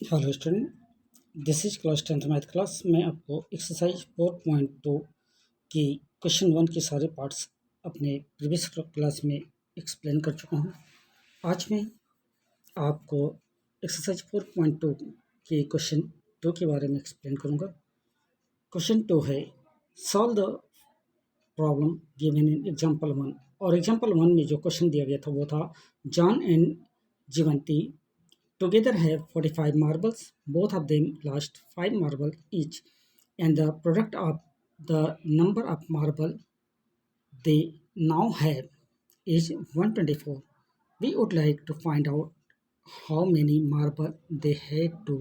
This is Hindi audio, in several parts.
Hello student, this is class 10th math class में आपको एक्सरसाइज 4.2 की क्वेश्चन 1 के सारे पार्ट्स अपने प्रीवियस क्लास में एक्सप्लेन कर चुका हूँ। आज मैं आपको एक्सरसाइज 4.2 की क्वेश्चन 2 के बारे में एक्सप्लेन करूँगा। क्वेश्चन 2 है, solve the problem given in example 1। और एग्जाम्पल 1 में जो क्वेश्चन दिया गया था वो था, John and जीवंती together have 45 marbles. Both of them lost 5 marbles each, and the product of the number of marbles they now have is 124. We would like to find out how many marbles they had to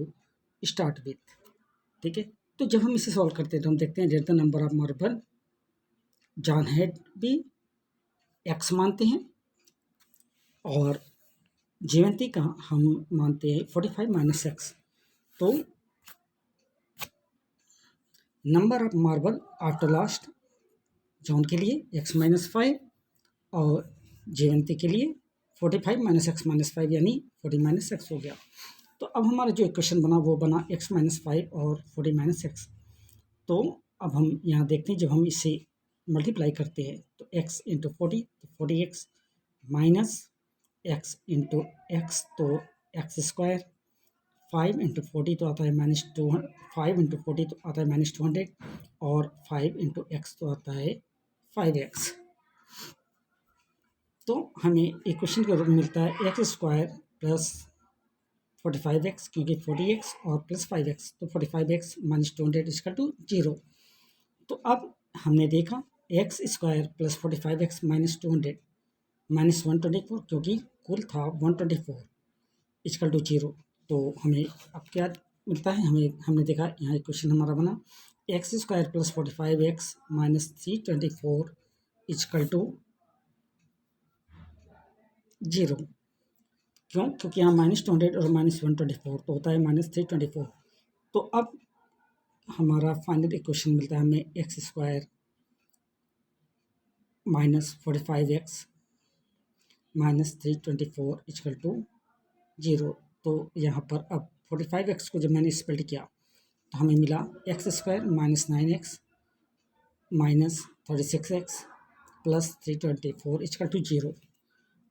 start with. ठीक है, तो जब हम इसे सॉल्व करते हैं तो हम देखते हैं let the number of marble John had भी एक्स मानते हैं और जीवंती का हम मानते हैं 45 माइनस एक्स। तो number of marble after last John के लिए एक्स माइनस 5 और जीवंती के लिए 45 माइनस एक्स माइनस 5 यानी 40 माइनस एक्स हो गया। तो अब हमारा जो इक्वेशन बना वो बना एक्स माइनस 5 और 40 माइनस एक्स। तो अब हम यहाँ देखते हैं, जब हम इसे मल्टीप्लाई करते हैं तो एक्स इंटू 40 तो 40x minus x into x तो एक्स स्क्वायर, 5 इंटू 40 तो आता है -2, 5 इंटू 40 तो आता है -200 और 5 इंटू एक्स तो आता है 5x। तो हमें इक्वेशन का रूप मिलता है एक्स स्क्वायर प्लस 45x, क्योंकि 40x और प्लस 5x तो 45x माइनस 200 इक्वल टू 0। तो अब हमने देखा x square plus 45x minus 200 minus 124, क्योंकि कुल था 124 इक्वल टू 0। तो हमें अब क्या मिलता है, हमने देखा यहाँ इक्वेशन हमारा बना x square plus 45x minus 324 equal to 0। क्यों? क्योंकि यहाँ -200 और -124 तो होता है -324। तो अब हमारा फाइनल इक्वेशन मिलता है हमें x square minus 45x minus 324 equal to 0। तो यहाँ पर अब 45x को जब मैंने स्प्लिट किया तो हमें मिला x square minus 9x minus 36x plus 324 equal to 0।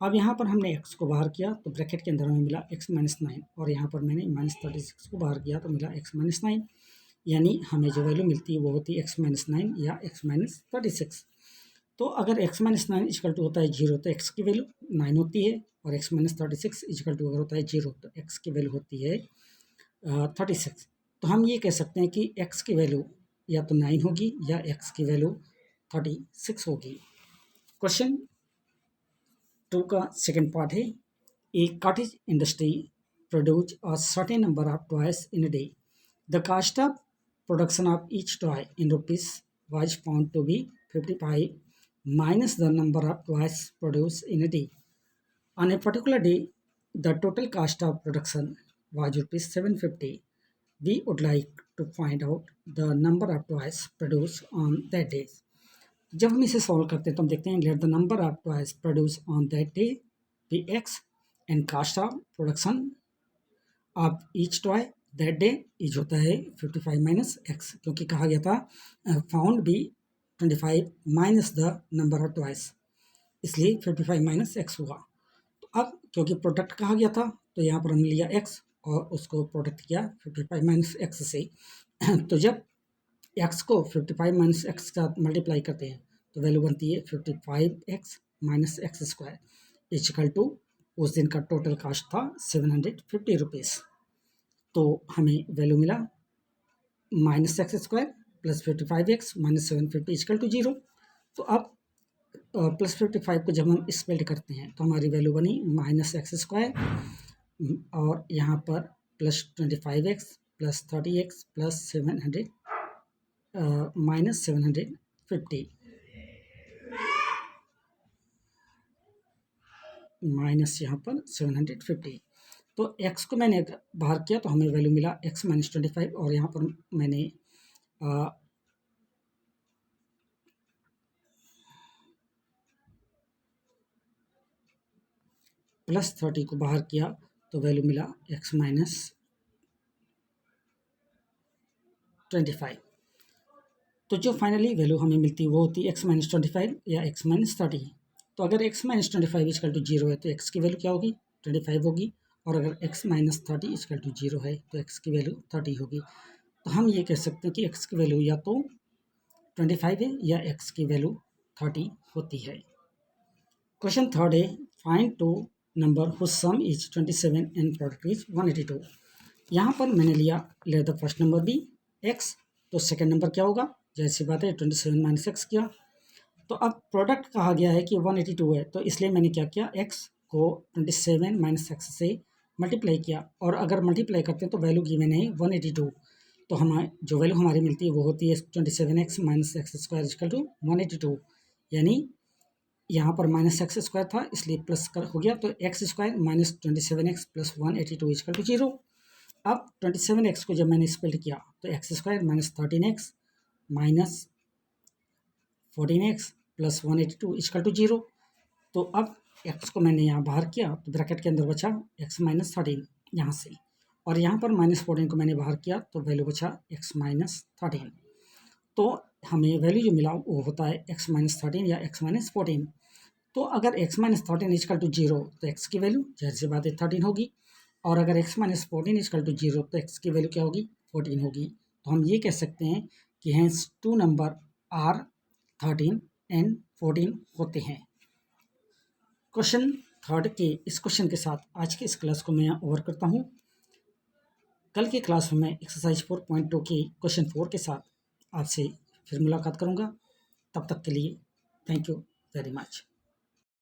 अब यहाँ पर हमने x को बाहर किया तो ब्रैकेट के अंदर हमें मिला x माइनस 9 और यहाँ पर मैंने -36 को बाहर किया तो मिला x माइनस 9, यानी हमें जो वैल्यू मिलती है वो होती है x माइनस 9 या x माइनस 36। तो अगर x माइनस 9 इक्वल टू होता है 0 तो x की वैल्यू 9 होती है, और x माइनस 36 इक्वल टू अगर होता है 0 तो x की वैल्यू होती है 36। तो हम ये कह सकते हैं कि x की वैल्यू या तो 9 होगी या x की वैल्यू 36 होगी। क्वेश्चन 2 का सेकेंड पार्ट है, a cottage industry produce a certain number of toys in a day. The cost of production of each toy in rupees was found to be 55 minus the number of toys produced in a day. On a particular day, the total cost of production was rupees 750. We would like to find out the number of toys produced on that day. जब हम इसे सॉल्व करते हैं तो हम देखते हैं let the number of toys produce on that day be x and cost of production of each toy that day is होता है 55 माइनस एक्स, क्योंकि कहा गया था found be 25 minus the number of toys, इसलिए 55 माइनस एक्स हुआ। तो अब क्योंकि प्रोडक्ट कहा गया था तो यहाँ पर हमने लिया एक्स और उसको प्रोडक्ट किया 55 माइनस एक्स से। तो जब एक्स को 55 माइनस एक्स के साथ मल्टीप्लाई करते हैं तो वैल्यू बनती है 55x minus x square equal to उस दिन का टोटल कास्ट था 750 रुपीज़। तो हमें वैल्यू मिला minus x square plus 55x minus 750 equal to 0। तो अब प्लस 55 को जब हम स्प्लिट करते हैं तो हमारी वैल्यू बनी माइनस एक्स स्क्वायर और यहाँ पर plus 25x plus 30x plus 700 minus 750 minus यहाँ पर 750। तो x को मैंने बाहर किया तो हमें वैल्यू मिला x माइनस 25 और यहाँ पर मैंने प्लस 30 को बाहर किया तो वैल्यू मिला x माइनस 25। तो जो फाइनली वैल्यू हमें मिलती है वो होती है x माइनस 25 या x माइनस 30। तो अगर x माइनस 25 इजकल टू 0 है तो x की वैल्यू क्या होगी, 25 होगी। और अगर x माइनस 30 इजकल टू 0 है तो x की वैल्यू 30 होगी। तो हम ये कह सकते हैं कि x की वैल्यू या तो 25 है या x की वैल्यू 30 होती है। क्वेश्चन थर्ड है, find two number whose sum is 27 and product is 182। यहाँ पर मैंने लिया let the first number be x, तो सेकंड नंबर क्या होगा, जैसी बात है 27 माइनस एक्स किया। तो अब प्रोडक्ट कहा गया है कि 182 है, तो इसलिए मैंने क्या किया, x को 27 माइनस एक्स से मल्टीप्लाई किया। और अगर मल्टीप्लाई करते हैं तो वैल्यू गिवन है 182, तो हमारे जो वैल्यू हमारी मिलती है वो होती है 27x minus x square equal to 182। यानी यहाँ पर माइनस एक्स स्क्वायर था इसलिए प्लस कर हो गया, तो x square minus 27x plus 182 equal to 0। अब 27x को जब मैंने स्प्लिट किया तो x square minus 13x minus 14x plus 182 equal to 0। तो अब x को मैंने यहाँ बाहर किया तो ब्रैकेट के अंदर बचा x माइनस 13 यहाँ से, और यहाँ पर माइनस 14 को मैंने बाहर किया तो वैल्यू बचा x माइनस 13। तो हमें वैल्यू जो मिला वो होता है x माइनस 13 या x माइनस 14। तो अगर x माइनस 13 इजकल टू 0 तो x की वैल्यू जाहिर सी बात है 13 होगी। और अगर x माइनस 14 इजकल टू 0 तो x की वैल्यू क्या होगी, 14 होगी। तो हम ये कह सकते हैं कि hence two number are 13 and 14 होते हैं। क्वेश्चन थर्ड के इस क्वेश्चन के साथ आज की इस क्लास को मैं यहाँ ओवर करता हूँ। कल की क्लास में मैं एक्सरसाइज 4.2 की क्वेश्चन 4 के साथ आपसे फिर मुलाकात करूँगा। तब तक के लिए थैंक यू वेरी मच।